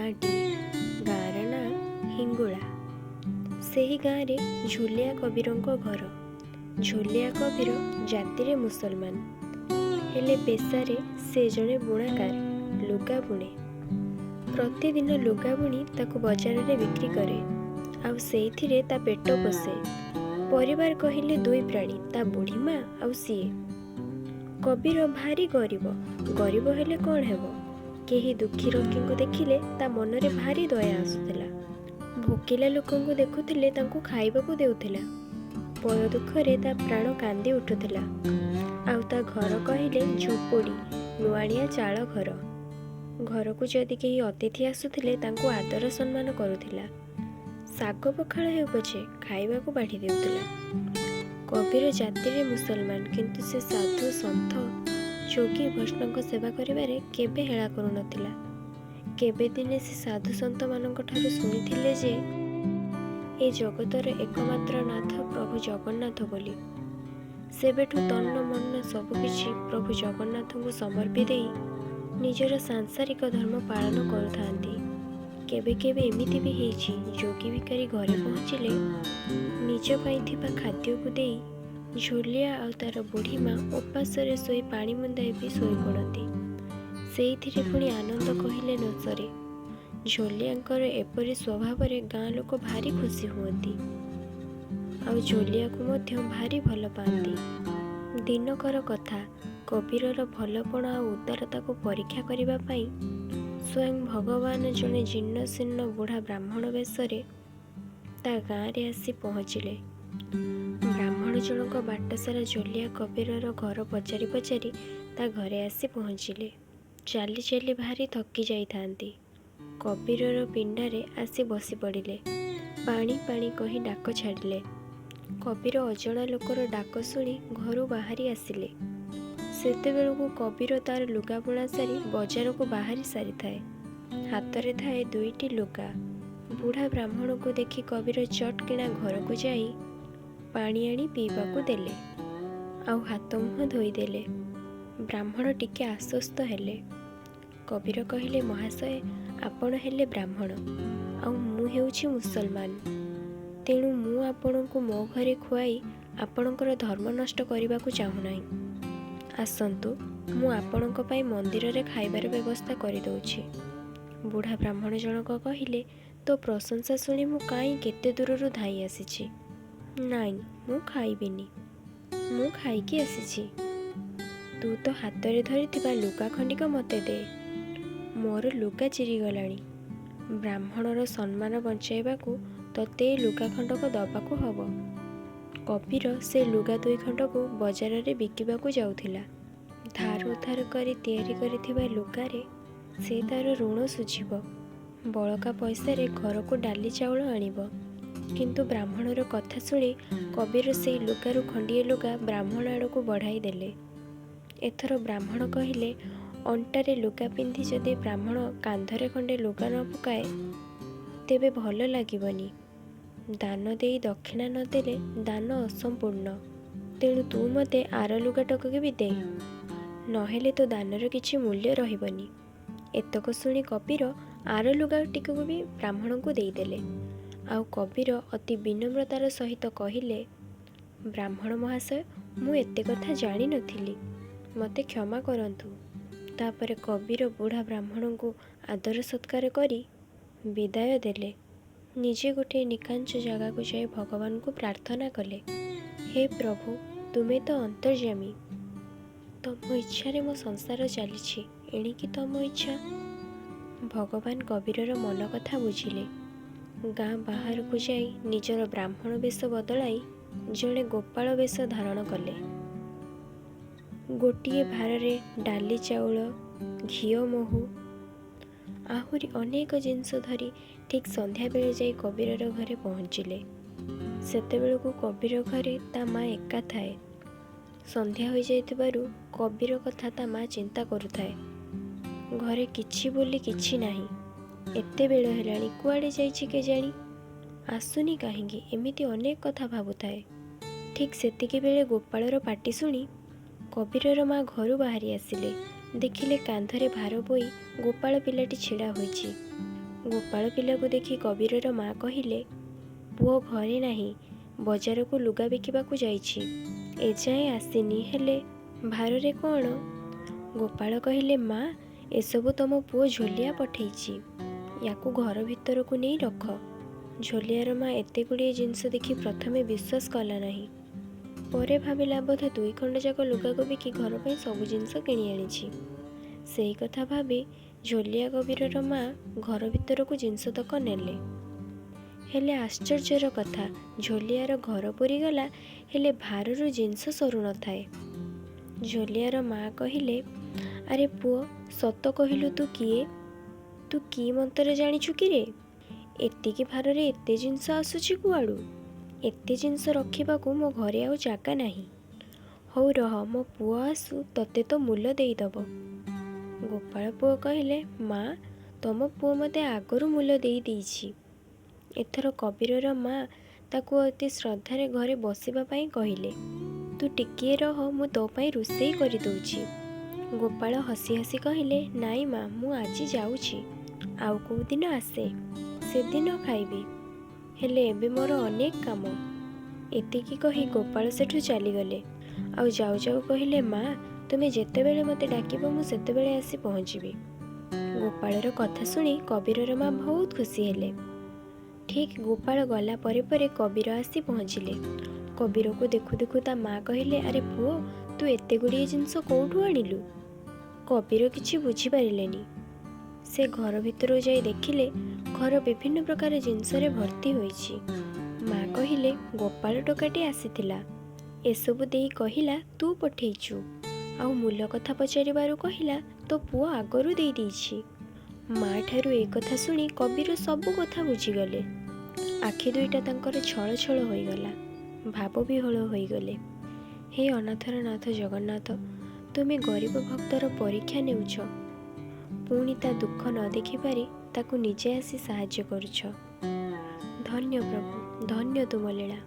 ଗାଁଟି। ଗାଁର ନାଁ ହିଙ୍ଗୁଳା। ସେହି ଗାଁରେ ଝୁଲିଆ କବିରଙ୍କ ଘର। ଝୁଲିଆ କବିର ଜାତିରେ ମୁସଲମାନ, ହେଲେ ପେଶାରେ ସେ ଜଣେ ବୁଣାକାର, ଲୁଗା ବୁଣେ। ପ୍ରତିଦିନ ଲୁଗା ବୁଣି ତାକୁ ବଜାରରେ ବିକ୍ରି କରେ, ଆଉ ସେଇଥିରେ ତା ପେଟ ପୋଷେ। ପରିବାର କହିଲେ ଦୁଇ ପ୍ରାଣୀ, ତା ବୁଢ଼ୀ ମା ଆଉ ସିଏ। କବିର ଭାରି ଗରିବ। ଗରିବ ହେଲେ କ'ଣ ହେବ, କେହି ଦୁଃଖୀ ରଙ୍କୀଙ୍କୁ ଦେଖିଲେ ତା ମନରେ ଭାରି ଦୟା ଆସୁଥିଲା। ଭୋକିଲା ଲୋକଙ୍କୁ ଦେଖୁଥିଲେ ତାଙ୍କୁ ଖାଇବାକୁ ଦେଉଥିଲା। ପର ଦୁଃଖରେ ତା ପ୍ରାଣ କାନ୍ଦି ଉଠୁଥିଲା। ଆଉ ତା ଘର କହିଲେ ଝୁମ୍ପୁଡ଼ି, ନୁଆଣିଆ ଚାଳ ଘର। ଘରକୁ ଯଦି କେହି ଅତିଥି ଆସୁଥିଲେ ତାଙ୍କୁ ଆଦର ସମ୍ମାନ କରୁଥିଲା। ଶାଗ ପଖାଳ ହେଉ ପଛେ ଖାଇବାକୁ ବାଢ଼ି ଦେଉଥିଲା। କବିର ଜାତିରେ ମୁସଲମାନ, କିନ୍ତୁ ସେ ସାଧୁ ସନ୍ଥ ଯୋଗୀ ବୈଷ୍ଣବଙ୍କ ସେବା କରିବାରେ କେବେ ହେଳା କରୁନଥିଲା। କେବେ ଦିନେ ସେ ସାଧୁ ସନ୍ଥମାନଙ୍କ ଠାରୁ ଶୁଣିଥିଲେ ଯେ ଏ ଜଗତର ଏକମାତ୍ର ନାଥ ପ୍ରଭୁ ଜଗନ୍ନାଥ ବୋଲି। ସେବେଠୁ ତନ୍ନ ମନ ସବୁକିଛି ପ୍ରଭୁ ଜଗନ୍ନାଥଙ୍କୁ ସମର୍ପି ଦେଇ ନିଜର ସାଂସାରିକ ଧର୍ମ ପାଳନ କରୁଥାନ୍ତି। କେବେ କେବେ ଏମିତି ବି ହେଇଛି, ଯୋଗୀ ଭିକାରୀ ଘରେ ପହଞ୍ଚିଲେ ନିଜ ପାଇଁ ଥିବା ଖାଦ୍ୟକୁ ଦେଇ ଝୁଲିଆ ଆଉ ତାର ବୁଢ଼ୀ ମା ଉପାସରେ ଶୋଇ ପାଣି ମୁନ୍ଦାଏ ବି ଶୋଇପଡ଼ନ୍ତି। ସେଇଥିରେ ପୁଣି ଆନନ୍ଦ କହିଲେ ନ ସରେ। ଝୁଲିଆଙ୍କର ଏପରି ସ୍ୱଭାବରେ ଗାଁ ଲୋକ ଭାରି ଖୁସି ହୁଅନ୍ତି, ଆଉ ଝୁଲିଆକୁ ମଧ୍ୟ ଭାରି ଭଲ ପାଆନ୍ତି। ଦିନକର କଥା, କବିରର ଭଲପଣ ଆଉ ଉଦାରତାକୁ ପରୀକ୍ଷା କରିବା ପାଇଁ ସ୍ୱୟଂ ଭଗବାନ ଜଣେ ଜୀର୍ଣ୍ଣ ଶୀର୍ଣ୍ଣ ବୁଢ଼ା ବ୍ରାହ୍ମଣ ବେଶରେ ତା ଗାଁରେ ଆସି ପହଞ୍ଚିଲେ। ବ୍ରାହ୍ମଣ ଜଣକ ବାଟସାରା ଝୁଲିଆ କବିରର ଘର ପଚାରି ପଚାରି ତା ଘରେ ଆସି ପହଞ୍ଚିଲେ। ଚାଲି ଚାଲି ଭାରି ଥକି ଯାଇଥାନ୍ତି। କବିରର ପିଣ୍ଡାରେ ଆସି ବସି ପଡ଼ିଲେ। ପାଣି ପାଣି କହି ଡାକ ଛାଡ଼ିଲେ। କବିର ଅଜଣା ଲୋକର ଡାକ ଶୁଣି ଘରୁ ବାହାରି ଆସିଲେ। ସେତେବେଳକୁ କବିର ତାର ଲୁଗା ବୁଣା ସାରି ବଜାରକୁ ବାହାରି ସାରିଥାଏ। ହାତରେ ଥାଏ ଦୁଇଟି ଲୁଗା। ବୁଢ଼ା ବ୍ରାହ୍ମଣକୁ ଦେଖି କବିର ଚଟ୍ କିଣା ଘରକୁ ଯାଇ ପାଣି ଆଣି ପିଇବାକୁ ଦେଲେ, ଆଉ ହାତ ମୁହଁ ଧୋଇଦେଲେ। ବ୍ରାହ୍ମଣ ଟିକେ ଆଶ୍ୱସ୍ତ ହେଲେ। କବିର କହିଲେ, ମହାଶୟ, ଆପଣ ହେଲେ ବ୍ରାହ୍ମଣ, ଆଉ ମୁଁ ହେଉଛି ମୁସଲମାନ। ତେଣୁ ମୁଁ ଆପଣଙ୍କୁ ମୋ ଘରେ ଖୁଆଇ ଆପଣଙ୍କର ଧର୍ମ ନଷ୍ଟ କରିବାକୁ ଚାହୁଁନାହିଁ। ଆସନ୍ତୁ, ମୁଁ ଆପଣଙ୍କ ପାଇଁ ମନ୍ଦିରରେ ଖାଇବାର ବ୍ୟବସ୍ଥା କରିଦେଉଛି। ବୁଢ଼ା ବ୍ରାହ୍ମଣ ଜଣକ କହିଲେ, ତୋ ପ୍ରଶଂସା ଶୁଣି ମୁଁ କାହିଁ କେତେ ଦୂରରୁ ଧାଇଁ ଆସିଛି। ନାଇଁ, ମୁଁ ଖାଇବିନି, ମୁଁ ଖାଇକି ଆସିଛି। ତୁ ତ ହାତରେ ଧରିଥିବା ଲୁଗା ଖଣ୍ଡିକ ମୋତେ ଦେ। ମୋର ଲୁଗା ଚିରିଗଲାଣି। ବ୍ରାହ୍ମଣର ସମ୍ମାନ ବଞ୍ଚାଇବାକୁ ତତେ ଏ ଲୁଗା ଖଣ୍ଡକ ଦବାକୁ ହବ। କବିର ସେ ଲୁଗା ଦୁଇ ଖଣ୍ଡକୁ ବଜାରରେ ବିକିବାକୁ ଯାଉଥିଲା। ଧାର ଉଧାର କରି ତିଆରି କରିଥିବା ଲୁଗାରେ ସେ ତାର ଋଣ ଶୁଝିବ। ବଳକା ପଇସାରେ ଘରକୁ ଡାଲି ଚାଉଳ ଆଣିବ। କିନ୍ତୁ ବ୍ରାହ୍ମଣର କଥା ଶୁଣି କବିର ସେଇ ଲୁଗାରୁ ଖଣ୍ଡିଏ ଲୁଗା ବ୍ରାହ୍ମଣ ଆଡ଼କୁ ବଢ଼ାଇ ଦେଲେ। ଏଥର ବ୍ରାହ୍ମଣ କହିଲେ, ଅଣ୍ଟାରେ ଲୁଗା ପିନ୍ଧି ଯଦି ବ୍ରାହ୍ମଣ କାନ୍ଧରେ ଖଣ୍ଡେ ଲୁଗା ନ ପକାଏ ତେବେ ଭଲ ଲାଗିବନି। ଦାନ ଦେଇ ଦକ୍ଷିଣା ନ ଦେଲେ ଦାନ ଅସମ୍ପୂର୍ଣ୍ଣ। ତେଣୁ ତୁ ମୋତେ ଆର ଲୁଗାଟକୁ ବି ଦେ, ନହେଲେ ତୋ ଦାନର କିଛି ମୂଲ୍ୟ ରହିବନି। ଏତକ ଶୁଣି କବିର ଆର ଲୁଗାଟିକୁ ବି ବ୍ରାହ୍ମଣଙ୍କୁ ଦେଇଦେଲେ। ଆଉ କବିର ଅତି ବିନମ୍ରତାର ସହିତ କହିଲେ, ବ୍ରାହ୍ମଣ ମହାଶୟ, ମୁଁ ଏତେ କଥା ଜାଣିନଥିଲି, ମୋତେ କ୍ଷମା କରନ୍ତୁ। ତାପରେ କବିର ବୁଢ଼ା ବ୍ରାହ୍ମଣଙ୍କୁ ଆଦର ସତ୍କାର କରି ବିଦାୟ ଦେଲେ। ନିଜେ ଗୋଟିଏ ନିକାଞ୍ଚ ଜାଗାକୁ ଯାଇ ଭଗବାନଙ୍କୁ ପ୍ରାର୍ଥନା କଲେ, ହେ ପ୍ରଭୁ, ତୁମେ ତ ଅନ୍ତର୍ଯ୍ୟାମୀ। ତମ ଇଚ୍ଛାରେ ମୋ ସଂସାର ଚାଲିଛି, ଏଣିକି ତମ ଇଚ୍ଛା। ଭଗବାନ କବିରର ମନ କଥା ବୁଝିଲେ। ଗାଁ ବାହାରକୁ ଯାଇ ନିଜର ବ୍ରାହ୍ମଣ ବେଶ ବଦଳାଇ ଜଣେ ଗୋପାଳ ବେଶ ଧାରଣ କଲେ। ଗୋଟିଏ ଭାରରେ ଡାଲି ଚାଉଳ, ଘିଅ ମହୁ ଆହୁରି ଅନେକ ଜିନିଷ ଧରି ଠିକ୍ ସନ୍ଧ୍ୟାବେଳେ ଯାଇ କବିରର ଘରେ ପହଞ୍ଚିଲେ। ସେତେବେଳକୁ କବିର ଘରେ ତା ମା ଏକା ଥାଏ। ସନ୍ଧ୍ୟା ହୋଇଯାଇଥିବାରୁ କବିର କଥା ତା ମା ଚିନ୍ତା କରୁଥାଏ। ଘରେ କିଛି ବୋଲି କିଛି ନାହିଁ। ଏତେ ବେଳ ହେଲାଣି, କୁଆଡ଼େ ଯାଇଛି କେଜାଣି, ଆସୁନି କାହିଁକି, ଏମିତି ଅନେକ କଥା ଭାବୁଥାଏ। ଠିକ୍ ସେତିକି ବେଳେ ଗୋପାଳର ପାଟି ଶୁଣି କବିରର ମା ଘରୁ ବାହାରି ଆସିଲେ। ଦେଖିଲେ କାନ୍ଧରେ ଭାର ବୋଇ ଗୋପାଳ ପିଲାଟି ଛିଡ଼ା ହୋଇଛି। ଗୋପାଳ ପିଲାକୁ ଦେଖି କବିରର ମା କହିଲେ, ପୁଅ ଘରେ ନାହିଁ, ବଜାରକୁ ଲୁଗା ବିକିବାକୁ ଯାଇଛି। ଏଯାଏଁ ଆସିନି, ହେଲେ ଭାରରେ କ'ଣ? ଗୋପାଳ କହିଲେ, ମା, ଏସବୁ ତମ ପୁଅ ଝୋଲିଆ ପଠେଇଛି। ୟାକୁ ଘର ଭିତରକୁ ନେଇ ରଖ। ଝୋଲିଆର ମା ଏତେ ଗୁଡ଼ିଏ ଜିନିଷ ଦେଖି ପ୍ରଥମେ ବିଶ୍ୱାସ କଲା ନାହିଁ। ପରେ ଭାବିଲା ବୋଧେ 2 ଖଣ୍ଡ ଯାକ ଲୁଗାକୁ ବିକି ଘର ପାଇଁ ସବୁ ଜିନିଷ କିଣି ଆଣିଛି। ସେଇ କଥା ଭାବି ଝୋଲିଆ କବିରର ମା ଘର ଭିତରକୁ ଜିନିଷତକ ନେଲେ। ହେଲେ ଆଶ୍ଚର୍ଯ୍ୟର କଥା, ଝୋଲିଆର ଘର ପୁରିଗଲା, ହେଲେ ଭାରରୁ ଜିନିଷ ସରୁନଥାଏ। ଝୋଲିଆର ମା କହିଲେ, ଆରେ ପୁଅ, ସତ କହିଲୁ ତୁ କିଏ? ତୁ କି ମନ୍ତ୍ର ଜାଣିଛୁ କିରେ? ଏତିକି ଭାରରେ ଏତେ ଜିନିଷ ଆସୁଛି କୁଆଡ଼ୁ? ଏତେ ଜିନିଷ ରଖିବାକୁ ମୋ ଘରେ ଆଉ ଜାଗା ନାହିଁ। ହଉ ରହ, ମୋ ପୁଅ ଆସୁ, ତତେ ତ ମୂଲ ଦେଇଦବ। ଗୋପାଳ ପୁଅ କହିଲେ, ମା, ତମ ପୁଅ ମୋତେ ଆଗରୁ ମୂଲ ଦେଇଛି। ଏଥର କବିରର ମା ତାକୁ ଅତି ଶ୍ରଦ୍ଧାରେ ଘରେ ବସିବା ପାଇଁ କହିଲେ। ତୁ ଟିକିଏ ରହ, ମୁଁ ତୋ ପାଇଁ ରୋଷେଇ କରିଦେଉଛି। ଗୋପାଳ ହସି ହସି କହିଲେ, ନାଇଁ ମା, ମୁଁ ଆଜି ଯାଉଛି, ଆଉ କେଉଁ ଦିନ ଆସେ, ସେଦିନ ଖାଇବି। ହେଲେ ଏବେ ମୋର ଅନେକ କାମ। ଏତିକି କହି ଗୋପାଳ ସେଠୁ ଚାଲିଗଲେ। ଆଉ ଯାଉ ଯାଉ କହିଲେ, ମା, ତୁମେ ଯେତେବେଳେ ମୋତେ ଡାକିବ ମୁଁ ସେତେବେଳେ ଆସି ପହଞ୍ଚିବି। ଗୋପାଳର କଥା ଶୁଣି କବିରର ମା ବହୁତ ଖୁସି ହେଲେ। ଠିକ୍ ଗୋପାଳ ଗଲା ପରେ ପରେ କବିର ଆସି ପହଞ୍ଚିଲେ। କବିରକୁ ଦେଖୁ ଦେଖୁ ତା ମା କହିଲେ, ଆରେ ପୁଅ, ତୁ ଏତେ ଗୁଡ଼ିଏ ଜିନିଷ କେଉଁଠୁ ଆଣିଲୁ? କବିର କିଛି ବୁଝିପାରିଲେନି। ସେ ଘର ଭିତରକୁ ଯାଇ ଦେଖିଲେ ଘର ବିଭିନ୍ନ ପ୍ରକାର ଜିନିଷରେ ଭର୍ତ୍ତି ହୋଇଛି। ମା କହିଲେ, ଗୋପାଳ ଟୋକାଟି ଆସିଥିଲା, ଏସବୁ ଦେଇ କହିଲା ତୁ ପଠେଇଛୁ, ଆଉ ମୂଲ କଥା ପଚାରିବାରୁ କହିଲା ତୋ ପୁଅ ଆଗରୁ ଦେଇଛି। ମା ଠାରୁ ଏ କଥା ଶୁଣି କବିର ସବୁ କଥା ବୁଝିଗଲେ। ଆଖି ଦୁଇଟା ତାଙ୍କର ଛଳ ଛଳ ହୋଇଗଲା, ଭାବ ବିହ୍ୱଳ ହୋଇଗଲେ। ହେ ଅନାଥର ନାଥ ଜଗନ୍ନାଥ, ତୁମେ ଗରିବ ଭକ୍ତର ପରୀକ୍ଷା ନେଉଛ, ପୁଣି ତା ଦୁଃଖ ନ ଦେଖିପାରି ତାକୁ ନିଜେ ଆସି ସାହାଯ୍ୟ କରୁଛ। ଧନ୍ୟ ପ୍ରଭୁ, ଧନ୍ୟ ତୁମ ଲୀଳା।